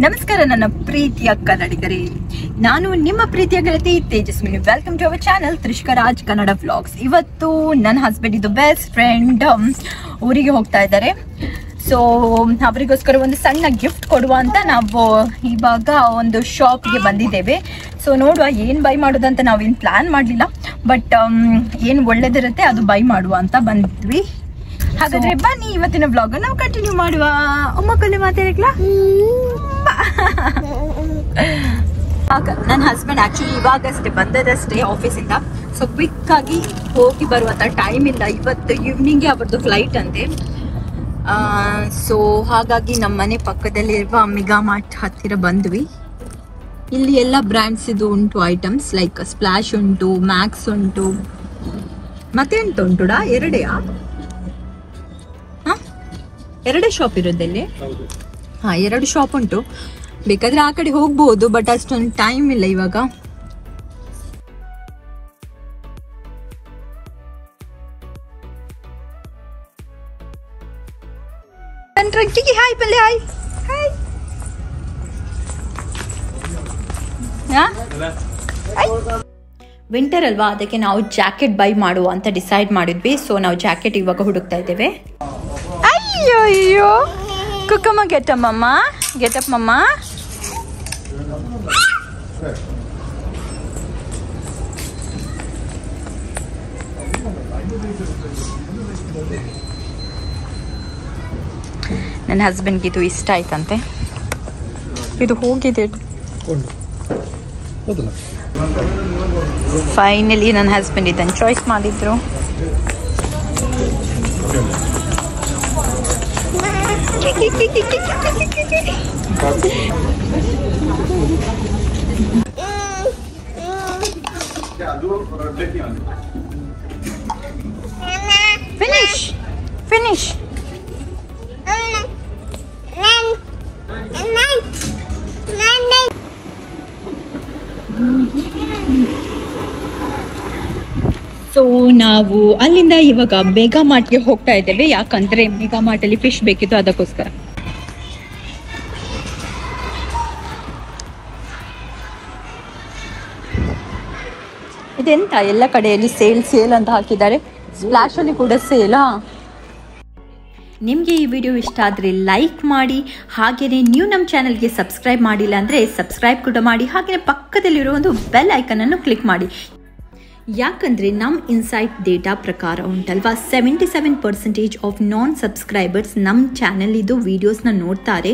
ನಮಸ್ಕಾರ ನನ್ನ ಪ್ರೀತಿಯ ಕನ್ನಡಿಗರೇ, ನಾನು ನಿಮ್ಮ ಪ್ರೀತಿಯ ಗೆಳತಿ Tejaswini. Welcome to our channel Trishka Raj Kannada vlogs. ಇವತ್ತು ನನ್ನ ಹಸ್ಬೆಂಡ್ ಇದು ಬೆಸ್ಟ್ ಫ್ರೆಂಡ್ ಊರಿಗೆ ಹೋಗ್ತಾ ಇದ್ದಾರೆ. ಸೊ ಅವರಿಗೋಸ್ಕರ ಒಂದು ಸಣ್ಣ ಗಿಫ್ಟ್ ಕೊಡುವ ಅಂತ ನಾವು ಇವಾಗ ಒಂದು ಶಾಪ್ಗೆ ಬಂದಿದ್ದೇವೆ. ಸೊ ನೋಡುವ ಏನು ಬೈ ಮಾಡೋದಂತ ನಾವೇನು ಪ್ಲ್ಯಾನ್ ಮಾಡಲಿಲ್ಲ, ಬಟ್ ಏನು ಒಳ್ಳೇದಿರುತ್ತೆ ಅದು ಬೈ ಮಾಡುವ ಅಂತ ಬಂದ್ವಿ. ಹಾಗಾದ್ರೆ ಬನ್ನಿ ಇವತ್ತಿನ ಬ್ಲಾಗ್ ನಾವು ಕಂಟಿನ್ಯೂ ಮಾಡುವ. ಒಮ್ಮಕ್ಕಲ್ಲಿ ಮಾತಾಡಕ್ಲಾ? ನನ್ನ ಹಸ್ಬೆಂಡ್ ಆಕ್ಚುಲಿ ಇವಾಗಷ್ಟೇ ಬಂದದಷ್ಟೇ ಆಫೀಸಿಂದ. ಸೊ ಕ್ವಿಕ್ ಆಗಿ ಹೋಗಿ ಬರುವಂತ ಟೈಮ್ ಇಲ್ಲ, ಇವತ್ತು ಈವ್ನಿಂಗ್ಗೆ ಅವ್ರದ್ದು ಫ್ಲೈಟ್ ಅಂತೆ. ಸೊ ಹಾಗಾಗಿ ನಮ್ಮ ಮನೆ ಪಕ್ಕದಲ್ಲಿರುವ ಮೆಗಾ ಮಾರ್ಟ್ ಹತ್ತಿರ ಬಂದ್ವಿ. ಇಲ್ಲಿ ಎಲ್ಲ ಬ್ರ್ಯಾಂಡ್ಸ್ ಇದು ಉಂಟು ಐಟಮ್ಸ್, ಲೈಕ್ ಸ್ಪ್ಲಾಶ್ ಉಂಟು, ಮ್ಯಾಕ್ಸ್ ಉಂಟು, ಮತ್ತೆ ಎಂತ ಉಂಟುಡಾ? ಎರಡೇ ಶಾಪ್ ಇರೋದಲ್ಲಿ? ಹಾ, 2 ಶಾಪ್ ಉಂಟು. ಬೇಕಾದ್ರೆ ಆ ಕಡೆ ಹೋಗ್ಬೋದು, ಬಟ್ ಅಷ್ಟೊಂದು ಟೈಮ್ ಇಲ್ಲ ಇವಾಗ. ಹಾಯ್ ಪಲ್ಲೆ, ಹಾಯ್ ಹಾಯ್. ವಿಂಟರ್ ಅಲ್ವಾ, ಅದಕ್ಕೆ ನಾವು ಜಾಕೆಟ್ ಬೈ ಮಾಡುವ ಅಂತ ಡಿಸೈಡ್ ಮಾಡಿದ್ವಿ. ಸೊ ನಾವು ಜಾಕೆಟ್ ಇವಾಗ ಹುಡುಕ್ತಾ ಇದ್ದೇವೆ. ಅಯ್ಯೋ ಅಯ್ಯೋ, ಕುಕ್ಕಮ್ಮ ಗೆಟಪ್ ಮಮ್ಮ, ಗೆಟಪ್ ಮಮ್ಮ. ನನ್ನ ಹಸ್ಬೆಂಡ್ಗೆ ಇದು ಇಷ್ಟ ಆಯ್ತಂತೆ. ಇದು ಹೋಗಿದೆ. ಫೈನಲಿ ನನ್ನ ಹಸ್ಬೆಂಡ್ ಇದನ್ನು ಚಾಯ್ಸ್ ಮಾಡಿದ್ರು. Finish. Finish. ಸೊ ನಾವು ಅಲ್ಲಿಂದ ಇವಾಗ ಮೆಗಾ ಮಾರ್ಟ್ಗೆ ಹೋಗ್ತಾ ಇದ್ದೇವೆ. ಯಾಕಂದ್ರೆ ಮೆಗಾ ಮಾರ್ಟ್ ಅಲ್ಲಿ ಫಿಶ್ ಬೇಕಿತ್ತು, ಅದಕ್ಕೋಸ್ಕರ. ಇದೆಂತ ಎಲ್ಲ ಕಡೆಯಲ್ಲಿ ಸೇಲ್ ಅಂತ ಹಾಕಿದ್ದಾರೆ. ಸ್ಪ್ಲಾಶ್ ಅಲ್ಲಿ ಕೂಡ ಸೇಲಾ? ನಿಮಗೆ ಈ ವಿಡಿಯೋ ಇಷ್ಟ ಆದರೆ ಲೈಕ್ ಮಾಡಿ, ಹಾಗೆಯೇ ನೀವು ನಮ್ಮ ಚಾನಲ್ಗೆ ಸಬ್ಸ್ಕ್ರೈಬ್ ಮಾಡಿಲ್ಲ ಅಂದರೆ ಸಬ್ಸ್ಕ್ರೈಬ್ ಕೂಡ ಮಾಡಿ, ಹಾಗೆಯೇ ಪಕ್ಕದಲ್ಲಿರೋ ಒಂದು ಬೆಲ್ ಐಕನನ್ನು ಕ್ಲಿಕ್ ಮಾಡಿ. ಯಾಕಂದರೆ ನಮ್ಮ ಇನ್ಸೈಟ್ ಡೇಟಾ ಪ್ರಕಾರ ಉಂಟಲ್ವಾ, 77% ಆಫ್ ನಾನ್ ಸಬ್ಸ್ಕ್ರೈಬರ್ಸ್ ನಮ್ಮ ಚಾನಲ್ ಇದು ವೀಡಿಯೋಸ್ನ ನೋಡ್ತಾರೆ.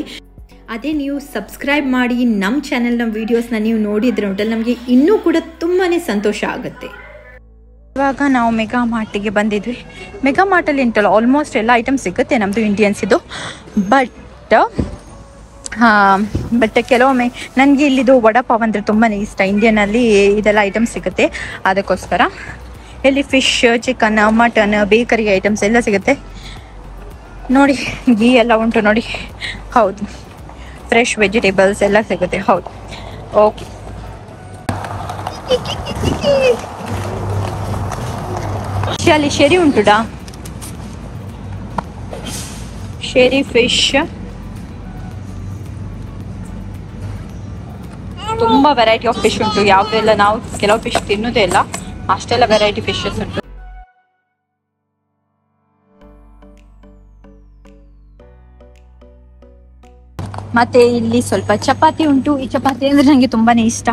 ಅದೇ ನೀವು ಸಬ್ಸ್ಕ್ರೈಬ್ ಮಾಡಿ ನಮ್ಮ ಚಾನೆಲ್ನ ವೀಡಿಯೋಸ್ನ ನೀವು ನೋಡಿದ್ರೆ ಉಂಟಲ್ಲ, ನಮಗೆ ಇನ್ನೂ ಕೂಡ ತುಂಬಾ ಸಂತೋಷ ಆಗುತ್ತೆ. ಇವಾಗ ನಾವು ಮೆಗಾ ಮಾರ್ಟಿಗೆ ಬಂದಿದ್ವಿ. ಮೆಗಾ ಮಾರ್ಟಲ್ಲಿ ಉಂಟಲ್ಲ ಆಲ್ಮೋಸ್ಟ್ ಎಲ್ಲ ಐಟಮ್ಸ್ ಸಿಗುತ್ತೆ ನಮ್ಮದು ಇಂಡಿಯನ್ಸ್ ಇದು. ಬಟ್ ಕೆಲವೊಮ್ಮೆ ನನಗೆ ಇಲ್ಲಿದು ವಡಾಪಾವ್ ಅಂದರೆ ತುಂಬಾ ಇಷ್ಟ. ಇಂಡಿಯನಲ್ಲಿ ಇದೆಲ್ಲ ಐಟಮ್ಸ್ ಸಿಗುತ್ತೆ, ಅದಕ್ಕೋಸ್ಕರ. ಇಲ್ಲಿ fish, chicken, mutton, bakery items ಎಲ್ಲ ಸಿಗುತ್ತೆ ನೋಡಿ. ಗೀ ಎಲ್ಲ ಉಂಟು ನೋಡಿ. ಹೌದು, ಫ್ರೆಶ್ ವೆಜಿಟೇಬಲ್ಸ್ ಎಲ್ಲ ಸಿಗುತ್ತೆ. ಹೌದು, ಓಕೆ. ಅಲ್ಲಿ ಶೆರಿ ಉಂಟುಡಾ? ಶೆರಿ ಫಿಶ್ ತುಂಬಾ ವೆರೈಟಿ ಆಫ್ ಫಿಶ್ ಉಂಟು. ಯಾವುದೆಲ್ಲ ನಾವು ಕೆಲವು ಫಿಶ್ ತಿನ್ನೋದೇ ಇಲ್ಲ, ಅಷ್ಟೆಲ್ಲ ವೆರೈಟಿ ಫಿಶಸ್ ಉಂಟು. ಮತ್ತೆ ಇಲ್ಲಿ ಸ್ವಲ್ಪ ಚಪಾತಿ ಉಂಟು. ಈ ಚಪಾತಿ ಅಂದ್ರೆ ನನಗೆ ತುಂಬಾನೇ ಇಷ್ಟ.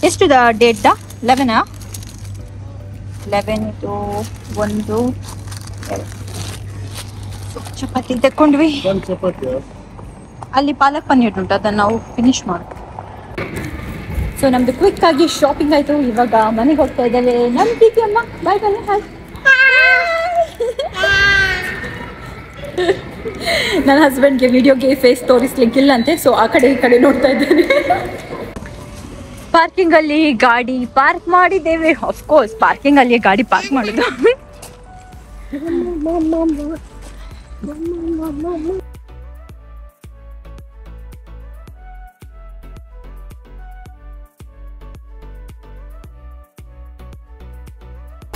ಎಷ್ಟು ಡೇಟ್? 11 ಇದು 1 2 ಚಪಾತಿ ತಕೊಂಡ್ವಿ. ಅಲ್ಲಿ ಪಾಲಕ್ ಪನ್ನೀರ್ ಉಂಟು, ಅದನ್ನು ನಾವು ಫಿನಿಶ್ ಮಾಡ್ತೀವಿ. ಸೊ ನಮ್ದು ಕ್ವಿಕ್ ಆಗಿ ಶಾಪಿಂಗ್ ಆಯ್ತು. ಇವಾಗ ಮನೆಗೆ ಹೋಗ್ತಾ ಇದ್ದೇವೆ. ನನ್ನ ಪ್ರೀತಿ ಅಮ್ಮ, ಬಾಯ್ ಬಾಯ್. ಹಾಯ್. ನನ್ನ ಹಸ್ಬೆಂಡ್ಗೆ ವಿಡಿಯೋಗೆ ಫೇಸ್ ತೋರಿಸ್ಲಿಕ್ಕಿಲ್ಲ ಅಂತೆ, ಸೊ ಆ ಕಡೆ ಈ ಕಡೆ ನೋಡ್ತಾ ಇದ್ದೇನೆ. ಪಾರ್ಕಿಂಗ್ ಅಲ್ಲಿ ಗಾಡಿ ಪಾರ್ಕ್ ಮಾಡಿದ್ದೇವೆ. ಆಫ್ಕೋರ್ಸ್ ಪಾರ್ಕಿಂಗ್ ಅಲ್ಲಿ ಗಾಡಿ ಪಾರ್ಕ್ ಮಾಡುದು.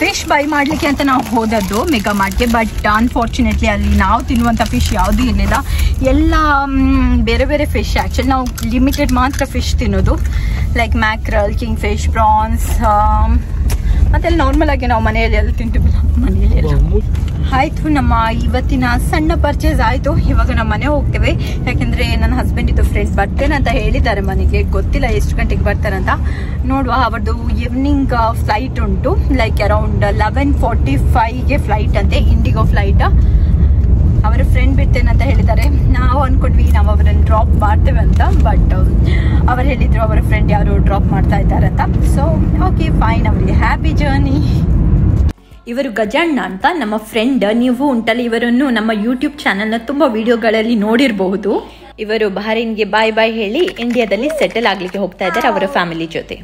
ಫಿಶ್ ಬೈ ಮಾಡಲಿಕ್ಕೆ ಅಂತ ನಾವು ಹೋದದ್ದು ಮೆಗಾ ಮಾರ್ಟ್ಗೆ. ಬಟ್ ಅನ್ಫಾರ್ಚುನೇಟ್ಲಿ ಅಲ್ಲಿ ನಾವು ತಿನ್ನುವಂಥ ಫಿಶ್ ಯಾವುದೂ ಇರಲಿಲ್ಲ. ಎಲ್ಲ ಬೇರೆ ಬೇರೆ ಫಿಶ್. ಆ್ಯಕ್ಚುಲಿ ನಾವು ಲಿಮಿಟೆಡ್ ಮಾತ್ರ ಫಿಶ್ ತಿನ್ನೋದು, like mackerel, king fish, prawns, ಮತ್ತೆಲ್ಲ ನಾರ್ಮಲ್ ಆಗಿ ನಾವು ಮನೆಯಲ್ಲಿ ಎಲ್ಲ ತಿಂತೀವಿ. ಮನೆಯಲ್ಲಿ ಆಯಿತು, ನಮ್ಮ ಇವತ್ತಿನ ಸಣ್ಣ ಪರ್ಚೇಸ್ ಆಯಿತು. ಇವಾಗ ನಮ್ಮ ಮನೆ ಹೋಗ್ತೇವೆ, ಯಾಕೆಂದರೆ ನನ್ನ ಹಸ್ಬೆಂಡಿದ್ದು ಫ್ರೆಂಡ್ಸ್ ಬರ್ತೇನೆ ಅಂತ ಹೇಳಿದ್ದಾರೆ ಮನೆಗೆ. ಗೊತ್ತಿಲ್ಲ ಎಷ್ಟು ಗಂಟೆಗೆ ಬರ್ತಾರಂತ, ನೋಡುವ. ಅವ್ರದ್ದು ಈವ್ನಿಂಗ್ ಫ್ಲೈಟ್ ಉಂಟು, ಲೈಕ್ ಅರೌಂಡ್ 11:45ಗೆ ಫ್ಲೈಟ್ ಅಂತೆ, ಇಂಡಿಗೋ ಫ್ಲೈಟ್. ಅವರ ಫ್ರೆಂಡ್ ಬಿಡ್ತೇನೆ ಅಂತ ಹೇಳಿದ್ದಾರೆ. ನಾವು ಅಂದ್ಕೊಂಡ್ವಿ ನಾವು ಅವರನ್ನು ಡ್ರಾಪ್ ಮಾಡ್ತೇವೆ ಅಂತ, ಬಟ್ ಅವರು ಹೇಳಿದರು ಅವರ ಫ್ರೆಂಡ್ ಯಾರು ಡ್ರಾಪ್ ಮಾಡ್ತಾ ಇದ್ದಾರೆ ಅಂತ. ಸೊ ಓಕೆ ಫೈನ್, ಅವರಿಗೆ ಹ್ಯಾಪಿ ಜರ್ನಿ. ಇವರು ಗಜಣ್ಣ ಅಂತ ನಮ್ಮ ಫ್ರೆಂಡ್. ನೀವು ಉಂಟಲ್ಲ ಇವರನ್ನು ನಮ್ಮ ಯೂಟ್ಯೂಬ್ ಚಾನಲ್ನ ತುಂಬ ವಿಡಿಯೋಗಳಲ್ಲಿ ನೋಡಿರಬಹುದು. ಇವರು ಬಹರೇನ್ಗೆ ಬಾಯ್ ಬಾಯ್ ಹೇಳಿ ಇಂಡಿಯಾದಲ್ಲಿ ಸೆಟಲ್ ಆಗಲಿಕ್ಕೆ ಹೋಗ್ತಾ ಇದ್ದಾರೆ ಅವರ ಫ್ಯಾಮಿಲಿ ಜೊತೆ.